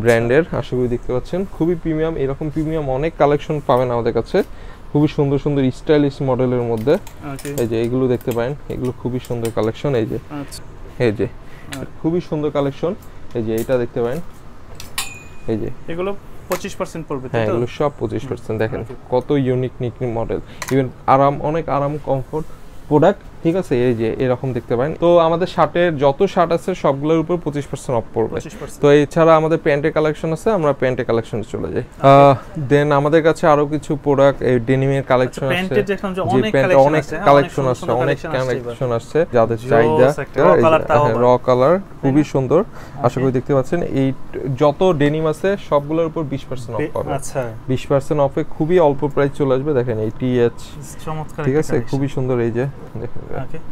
ব্র্যান্ডের, আশা করি দেখতে পাচ্ছেন খুবই প্রিমিয়াম, এরকম প্রিমিয়াম অনেক কালেকশন পাবেন আমাদের কাছে, খুবই সুন্দর সুন্দর স্টাইলিশ মডেলের মধ্যে। এই যে এগুলো দেখতে পারেন, এগুলো খুবই সুন্দর কালেকশন, এই যে এই যে খুবই সুন্দর কালেকশন। এই যে এটা দেখতে পারেন, এই যে এগুলো 25% পড়বে, হ্যাঁ এগুলো সব 25%। দেখেন কত ইউনিক মডেল, ইভেন আরাম, অনেক আরাম কমফোর্ট প্রোডাক্ট, ঠিক আছে। এই যে এরকম দেখতে পারেন। তো আমাদের শার্টের যত শার্ট আছে সবগুলোর উপর 25% অফ পড়বে। তো এছাড়া আমাদের প্যান্টের কালেকশন আছে, আমরা প্যান্টের কালেকশনে চলে যাই। দেন আমাদের কাছে আরো কিছু প্রোডাক্ট, এই ডেনিমের কালেকশন আছে, অনেক কালেকশন আছে, অনেক কালেকশন আছে, যাদের চাহিদা র কালার খুবই সুন্দর, আশা করি দেখতে পাচ্ছেন। এই যত ডেনিম আছে সবগুলোর উপর 20% অফ পাবে, আচ্ছা 20% অফে খুবই অল্প প্রাইস চলে আসবে। দেখেন এই টিএচ, ঠিক আছে, খুবই সুন্দর। এই যে দেখেন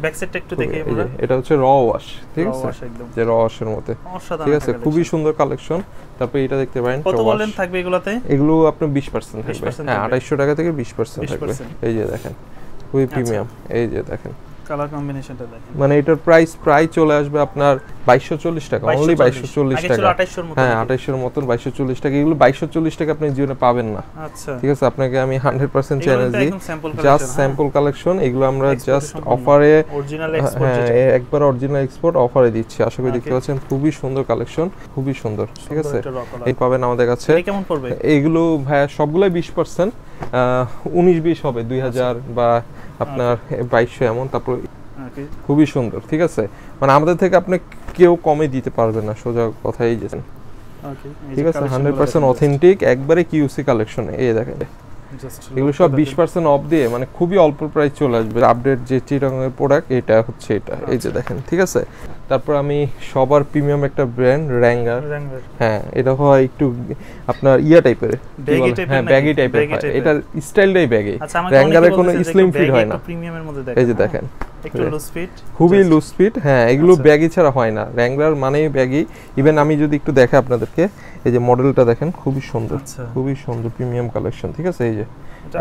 ব্যাক সাইডটা একটু দেখে, এটা হচ্ছে র ওয়াশ, ঠিক আছে, যে র ওয়াশের মধ্যে, ঠিক আছে, খুবই সুন্দর কালেকশন। তারপর এটা দেখতে পারেন, কত বলেন থাকবে এগুলাতে? এগুলো আপনার 20% থাকবে, হ্যাঁ 2800 টাকা থেকে 20% থাকবে। এই যে দেখেন খুবই প্রিমিয়াম, এই যে দেখেন কালার কম্বিনেশনটা দেখেন, মানে এটার প্রাইস প্রায় চলে আসবে আপনার 2240 টাকা, অনলি 2240 টাকা, হ্যাঁ 2800 এর মতন 2240 টাকা। এগুলো 2240 টাকা আপনি জীবনে পাবেন না, আচ্ছা ঠিক আছে। আপনাকে আমি 100% চ্যালেঞ্জ দিই, জাস্ট স্যাম্পল কালেকশন, এগুলো আমরা জাস্ট অফারে, হ্যাঁ একবার অরিজিনাল এক্সপোর্ট অফারে দিচ্ছি। আশা করি দেখতে পাচ্ছেন খুবই সুন্দর কালেকশন, খুবই সুন্দর, ঠিক আছে। এই পাবেন আমাদের কাছে। কেমন পড়বে এগুলো ভাই সবগুলাই 20%, 19-20 হবে, 2000 বা আপনার 2200 এমন। তারপর খুবই সুন্দর, ঠিক আছে, মানে আমাদের থেকে আপনি কেউ কমে দিতে পারবে না, সোজা কথাই যেছেন, ঠিক আছে। 100% অথেন্টিক, একবারে কিউসি কালেকশন। এই দেখেন এগুলো সব 20% অফ দিয়ে মানে খুবই অল্প প্রাইস চলে আসবে। আপডেট যে চিটাগং এর প্রোডাক্ট এটা হচ্ছে এটা, এই যে দেখেন, ঠিক আছে। তারপর আমি সবার প্রিমিয়াম একটা ব্র্যান্ড র্যাঙ্গার, হ্যাঁ এটা হয় একটু আপনার ইয়া টাইপের, হ্যাঁ ব্যাগি টাইপের হয়, এটা স্টাইলটাই ব্যাগি। র্যাঙ্গারের কোনো স্লিম ফিট হয় না, এই যে দেখেন একটু লুজ ফিট, খুবই লুজ ফিট, হ্যাঁ এগুলো ব্যাগি ছাড়া হয় না, র্যাঙ্গলার মানেই ব্যাগি। ইভেন আমি যদি একটু দেখাই আপনাদেরকে, এই যে মডেলটা দেখেন খুবই সুন্দর, খুবই সুন্দর প্রিমিয়াম কালেকশন, ঠিক আছে। এই যে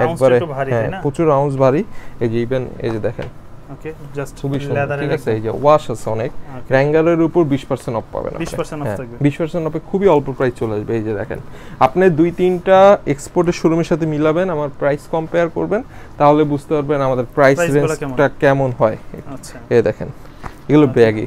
একবারে হ্যাঁ প্রচুর আউন্স ভারী, এই যে ইভেন এই যে দেখেন ওকে জাস্ট খুবই সুন্দর, ঠিক আছে। এই যে ওয়াশ আছে অনেক, র্যাঙ্গলারের উপর 20% অফ পাবেন, 20% অফ থাকবে, 20% অফে খুবই অল্প প্রাইস চলে আসবে। এই যে দেখেন, আপনি 2-3টা এক্সপোর্টের শোরুমের সাথে মিলাবেন, আমার প্রাইস কম্পেয়ার করবেন, তাহলে বুঝতে পারবেন আমাদের প্রাইস রেঞ্জটা কেমন হয়। আচ্ছা এই দেখেন এগুলো ব্যাগি,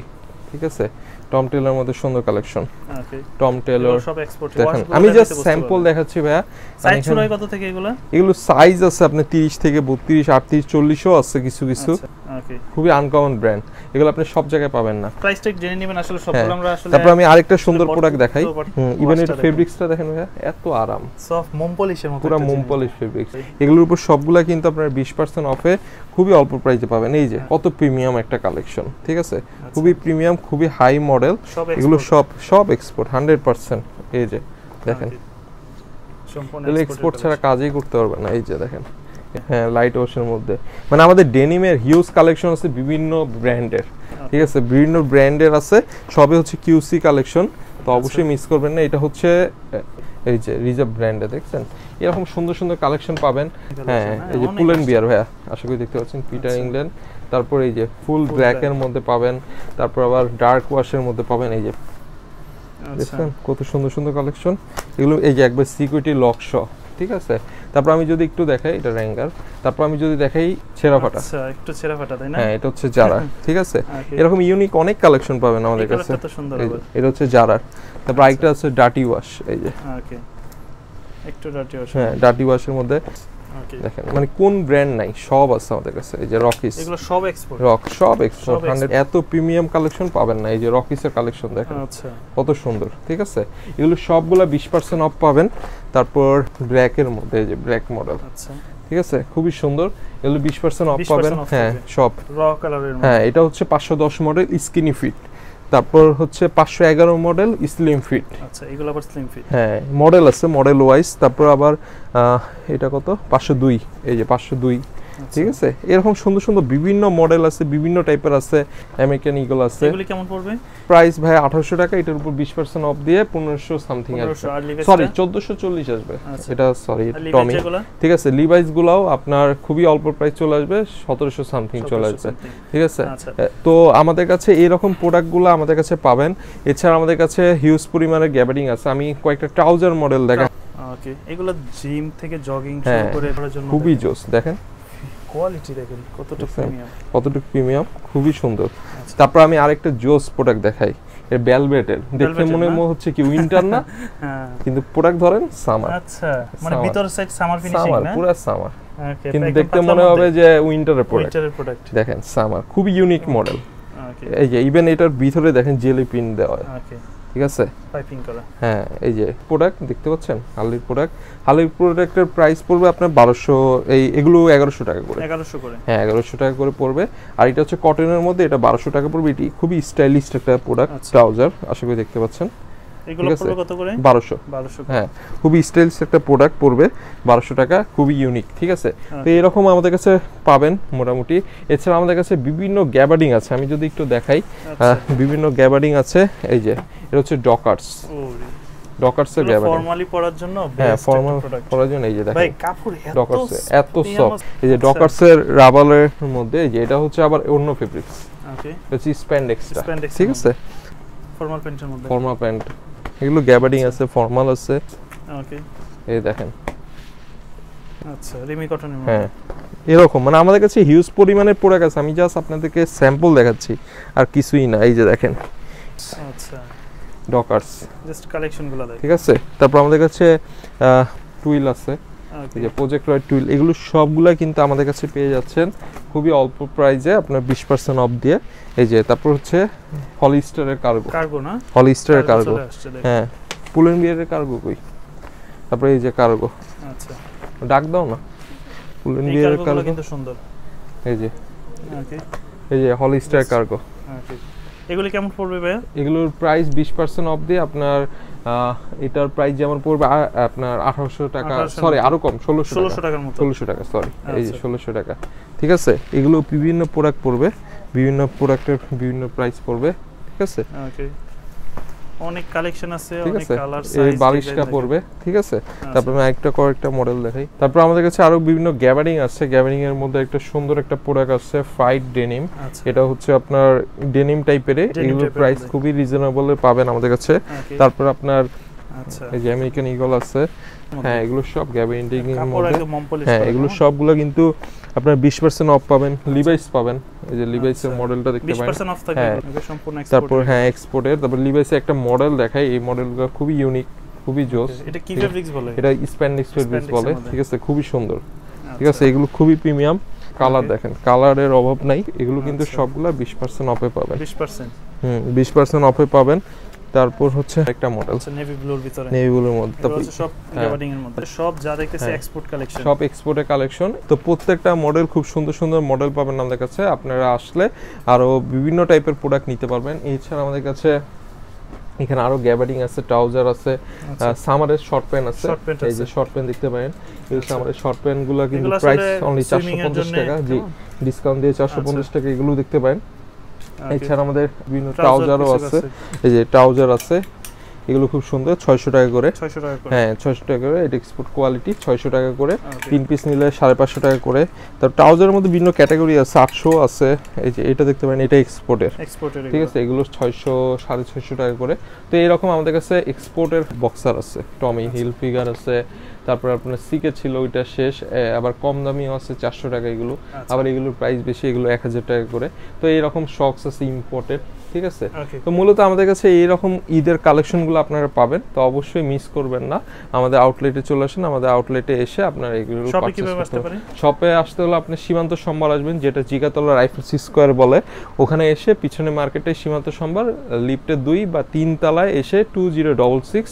ঠিক আছে। টম টেলর মধ্যে সুন্দর কালেকশন, ওকে টম টেলর সব এক্সপোর্ট। দেখেন আমি জাস্ট স্যাম্পল দেখাচ্ছি ভাইয়া, সাইজ শুরু হয় কত থেকে এগুলো? এগুলো সাইজ আছে আপনি 30 থেকে 32, 38, 40ও আছে কিছু কিছু, ওকে খুবই আনকমন ব্র্যান্ড, এগুলো আপনি সব জায়গায় পাবেন না। প্রাইস টেক জেনে নেবেন আসলে সবগুলো আমরা আসলে। তারপর আমি আরেকটা সুন্দর প্রোডাক্ট দেখাই, ইভেন এর ফেব্রিক্সটা দেখেন ভাইয়া, এত আরাম, সফট মোম পলিশের মতো, পুরো মোম পলিশ ফেব্রিক্স। এগুলোর উপর সবগুলা কিন্তু আপনারা 20% অফে খুবই অল্প প্রাইসে পাবেন। এই যে কত প্রিমিয়াম একটা কালেকশন, ঠিক আছে, খুবই প্রিমিয়াম, খুবই হাই মডেল, এগুলো সব এক্সপোর্ট 100%। এই যে দেখেন সম্পূর্ণ এক্সপোর্ট ছাড়া কাজই করতে পারবে না। এই যে দেখেন, হ্যাঁ লাইট ওয়াশের মধ্যে, মানে আমাদের ডেনিমের হিউজ কালেকশন আছে বিভিন্ন ব্র্যান্ডের, ঠিক আছে, বিভিন্ন ব্র্যান্ডের আছে, সবে হচ্ছে কিউসি কালেকশন, তো অবশ্যই মিস করবেন না। এটা হচ্ছে এই যে রিজার্ভ ব্র্যান্ডে, দেখছেন এরকম সুন্দর সুন্দর কালেকশন পাবেন। হ্যাঁ এই যে পুল এন্ড বিয়ার ভাইয়া, আশা করি দেখতে পাচ্ছেন, পিটার ইংল্যান্ড। তারপর এই যে ফুল ব্ল্যাক এর মধ্যে পাবেন, তারপর আবার ডার্ক ওয়াশের মধ্যে পাবেন। এই যে দেখছেন কত সুন্দর সুন্দর কালেকশন এগুলো, এই যে একবার সিকিউরিটি লক সহ, ঠিক আছে। তারপর আমি যদি একটু দেখাই, এটা র্যাঙ্গার। তারপর আমি যদি দেখাই ছেঁড়া ফাটা, আচ্ছা একটু ছেঁড়া ফাটা, তাই না? হ্যাঁ এটা হচ্ছে জারা, ঠিক আছে। এরকম ইউনিক অনেক কালেকশন পাবেন আমাদের কাছে, কত সুন্দর হবে। এটা হচ্ছে জারার। তারপর আরেকটা আছে ডার্টি ওয়াশ, এই যে ওকে একটু ডার্টি ওয়াশ, হ্যাঁ ডার্টি ওয়াশের মধ্যে দেখেন মানে কোন ব্র্যান্ড নাই, সব আছে আমাদের কাছে। এই যে রকিস, এগুলো সব এক্সপোর্ট, সব এক্সপোর্ট, এত প্রিমিয়াম কালেকশন পাবেন না। এই যে রকিসের কালেকশন দেখেন, আচ্ছা কত সুন্দর, ঠিক আছে। এগুলো সবগুলা 20% অফ পাবেন। তারপর ব্ল্যাক এর মধ্যে, এই যে ব্ল্যাক মডেল, আচ্ছা ঠিক আছে, খুবই সুন্দর, এগুলো 20% অফ পাবেন। হ্যাঁ সব র কালারের, হ্যাঁ এটা হচ্ছে 510 মডেল স্কিনি ফিট, তারপর হচ্ছে 511 মডেল স্লিম ফিট, আচ্ছা এগুলো আবার স্লিম ফিট, হ্যাঁ মডেল আছে, মডেল ওয়াইজ। তারপর আবার এটা কত 502, এই যে 502, ঠিক আছে। এরকম সুন্দর সুন্দর বিভিন্ন মডেল আছে, বিভিন্ন টাইপের আছে, আমেরিকান ইগল আছে। এগুলো কেমন পড়বে? প্রাইস ভাই 1800 টাকা, এটার উপর 20% অফ দিয়ে 1500 সামথিং আসবে, সরি 1440 আসবে এটা, সরি টমি, ঠিক আছে। লিভাইস গুলাও আপনার খুবই অল্প প্রাইস চলে আসবে, 1700 সামথিং চলে আসবে, ঠিক আছে। তো আমাদের কাছে এরকম প্রোডাক্টগুলো আমাদের কাছে পাবেন। এছাড়া আমাদের কাছে হিউজ পরিমাণের গ্যাবারিং আছে। আমি কয়েকটা ট্রাউজার মডেল দেখাই, ওকে এগুলো জিম থেকে জগিং শুরু করে করার জন্য খুবই জোস, দেখেন কোয়ালিটি দেখেন কতটা প্রিমিয়াম, কতটুকু প্রিমিয়াম, খুবই সুন্দর। তারপর আমি আরেকটা জোস প্রোডাক্ট দেখাই, এর বেলভেটের, দেখতে মনে হচ্ছে কি উইন্টার না, কিন্তু প্রোডাক্ট ধরেন সামার, আচ্ছা মানে ভিতর সাইড সামার ফিনিশিং না, পুরো সামার, কিন্তু দেখতে মনে হবে যে উইন্টারের প্রোডাক্ট। দেখেন সামার, খুবই ইউনিক মডেল। এই যে ইভেন এটার ভিতরে দেখেন জেলি পিন দেওয়া, ঠিক আছে, পাইপিং করা। হ্যাঁ এই যে প্রোডাক্ট দেখতে পাচ্ছেন, হালির প্রোডাক্ট। হালির প্রোডাক্টের প্রাইস পড়বে আপনার 1200, এগুলো 1100 টাকা করে, 1100 করে, হ্যাঁ 1100 টাকা করে পড়বে। আর এটা হচ্ছে কটনের মধ্যে, এটা 1200 টাকা পড়বে। এটি খুবই স্টাইলিশ একটা প্রোডাক্ট, ট্রাউজার, আশা করি দেখতে পাচ্ছেন। এগুলো পড়বে কত করে? 1200, হ্যাঁ খুবই স্টাইলিশ একটা প্রোডাক্ট পড়বে 1200 টাকা, খুবই ইউনিক, ঠিক আছে। তো এরকম আমাদের কাছে পাবেন মোটামুটি। এছাড়া আমাদের কাছে বিভিন্ন গ্যাবার্ডিং আছে, আমি যদি একটু দেখাই, বিভিন্ন গ্যাবার্ডিং আছে। এই যে এটা হচ্ছে ডকার্স, ডকার্সের গ্যাবার্ডিং ফর্মালি পরার জন্য, হ্যাঁ ফর্মাল পরার জন্য। এই যে দেখেন ভাই কাপড় এত সফট, এই যে ডকার্সের রাবারের মধ্যে, এই যে এটা হচ্ছে আবার অন্য ফেব্রিক্স, ওকে এটা হচ্ছে স্প্যান্ডেক্সটা, ঠিক আছে, ফর্মাল প্যান্টের মধ্যে, ফর্মাল প্যান্ট। এগুলো গ্যাবার্ডিং আছে, ফর্মাল আছে, ওকে এই দেখেন, আচ্ছা রিমি কটনের মধ্যে। হ্যাঁ এরকম মানে আমাদের কাছে হিউজ পরিমাণের প্রোডাক্ট আছে, আমি জাস্ট আপনাদেরকে স্যাম্পল দেখাচ্ছি আর কিছুই না। এই যে দেখেন, আচ্ছা ডকার্স জাস্ট কালেকশনগুলো দেখেন, ঠিক আছে। তারপর আমাদের কাছে টুইল আছে, এই যে প্রজেক্ট রয় টুইল, এগুলো সবগুলা কিন্তু আমাদের কাছে পেয়ে যাচ্ছেন খুবই অল্প প্রাইসে, আপনার 20% অফ দিয়ে। এই যে তারপর হচ্ছে হলিস্টারের কার্গো না, হলিস্টারের কার্গো, হ্যাঁ পুল এন্ড বিয়ারের কার্গো কই, তারপর এই যে কার্গো, আচ্ছা ডাক দাও না। পুলেন বিয়ারের কার্গো কিন্তু সুন্দর। এই যে ওকে, এই যে হলিস্টার কার্গো। ওকে, এগুলি কেমন পড়বে ভাই? এগুলোর প্রাইস 20% অফ দিয়ে আপনার এটার প্রাইস যেমন পড়বে আপনার 1800 টাকা, সরি আরো কম, 1600 টাকার মতো, 1600 টাকা, সরি এই যে 1600 টাকা। ঠিক আছে, এগুলো বিভিন্ন প্রোডাক্ট পড়বে, বিভিন্ন প্রোডাক্টের বিভিন্ন প্রাইস পড়বে। ঠিক আছে, ওকে, অনেক কালেকশন আছে, অনেক কালার সাইজ, এই বালিশটা পড়বে। ঠিক আছে, তারপর আমি কয়েকটা মডেল দেখাই। তারপর আমাদের কাছে আরো বিভিন্ন গ্যাবারিং আছে। গ্যাবারিং এর মধ্যে একটা সুন্দর একটা প্রোডাক্ট আছে, ফাইট ডেনিম। এটা হচ্ছে আপনার ডেনিম টাইপের, এগুলোর প্রাইস খুবই রিজনেবল পাবেন আমাদের কাছে। তারপর আপনার এই যে আমেরিকান ঈগল আছে, হ্যাঁ এগুলো সব গ্যাবারিং এর মধ্যে। হ্যাঁ এগুলো সবগুলো কিন্তু আপনার 20% অফ পাবেন। লিভাইস পাবেন, এই যে লিভাইসের মডেলটা দেখতে পাবেন, 20% অফ থাকবে সম্পূর্ণ এক্সপোর্ট। তারপর হ্যাঁ এক্সপোর্টের, তারপর লিভাইসের একটা মডেল দেখাই, এই মডেলগুলো খুবই ইউনিক, খুবই জোস। এটা কি ফেব্রিক্স বলে? এটা স্প্যান্ডিক্স ফেব্রিক্স বলে। ঠিক আছে, খুবই সুন্দর। ঠিক আছে, এগুলো খুবই প্রিমিয়াম। কালার দেখেন, কালারের অভাব নাই। এগুলো কিন্তু সবগুলা 20% অফে পাবেন। 20%? 20% অফে পাবেন। তারপর হচ্ছে একটা মডেল নেভি ব্লুর ভিতরে, নেভি ব্লুর মধ্যে, তারপর সব গ্যাবার্ডিং এর মধ্যে, সব যা দেখতেছি এক্সপোর্ট কালেকশন, সব এক্সপোর্টের কালেকশন। তো প্রত্যেকটা মডেল খুব সুন্দর সুন্দর মডেল পাবেন আমাদের কাছে। আপনারা আসলে আরো বিভিন্ন টাইপের প্রোডাক্ট নিতে পারবেন। এছাড়া আমাদের কাছে এখানে আরো গ্যাবার্ডিং আছে, ট্রাউজার আছে, সামারের শর্ট প্যান্ট আছে। এই যে শর্ট প্যান্ট দেখতে পারেন, এই সামারের শর্ট প্যান্ট গুলো কিন্তু প্রাইস অনলি 450 টাকা, জি ডিসকাউন্ট দিয়ে 450 টাকা এগুলো দেখতে পারেন। এছাড়া আমাদের বিভিন্ন ট্রাউজারও আছে, এই যে ট্রাউজার আছে, এগুলো খুব সুন্দর, 600 টাকা করে। 600 টাকা করে, হ্যাঁ 600 টাকা করে। এটা এক্সপোর্ট কোয়ালিটি, 600 টাকা করে। 3 পিস নিলে 550 টাকা করে। তার ট্রাউজারের মধ্যে বিভিন্ন ক্যাটাগরি আছে, 800 আছে। এই যে এটা দেখতে পারেন, এটা এক্সপোর্টের। ঠিক আছে, এগুলো 600 650 টাকা করে। তো এরকম আমাদের কাছে এক্সপোর্টের বক্সার আছে, টমি হিল ফিগার আছে। তারপর আপনার সিকে ছিল, ওইটা শেষ। আবার কম দামিও আছে, 400 টাকা এগুলো। আবার এগুলোর প্রাইস বেশি, এগুলো 1000 টাকা করে। তো এইরকম শক্স আছে ইম্পোর্টেড। ঠিক আছে, তো মূলত আমাদের কাছে এইরকম ঈদের কালেকশনগুলো আপনারা পাবেন। তো অবশ্যই মিস করবেন না, আমাদের আউটলেটে চলে আসেন। আমাদের আউটলেটে এসে আপনারা এগুলো শপে আসতে হলে আপনি সীমান্ত সম্ভার আসবেন, যেটা জিগাতলা রাইফেলস স্কোয়ার বলে। ওখানে এসে পিছনে মার্কেটে সীমান্ত সম্ভার লিফটে 2 বা 3 তলায় এসে 2066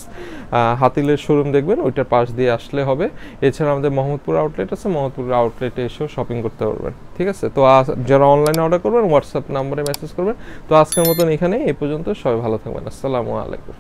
হাতিলের শোরুম দেখবেন, ওইটার পাশ দিয়ে আসলে হবে। এছাড়া আমাদের মোহাম্মদপুর আউটলেট আছে, মোহাম্মদপুর আউটলেটে এসেও শপিং করতে পারবেন। ঠিক আছে, তো যারা অনলাইনে অর্ডার করবেন হোয়াটসঅ্যাপ নাম্বারে মেসেজ করবেন। তো আজকের মতন এখানে এই পর্যন্ত, সবাই ভালো থাকবেন। আসসালামু আলাইকুম।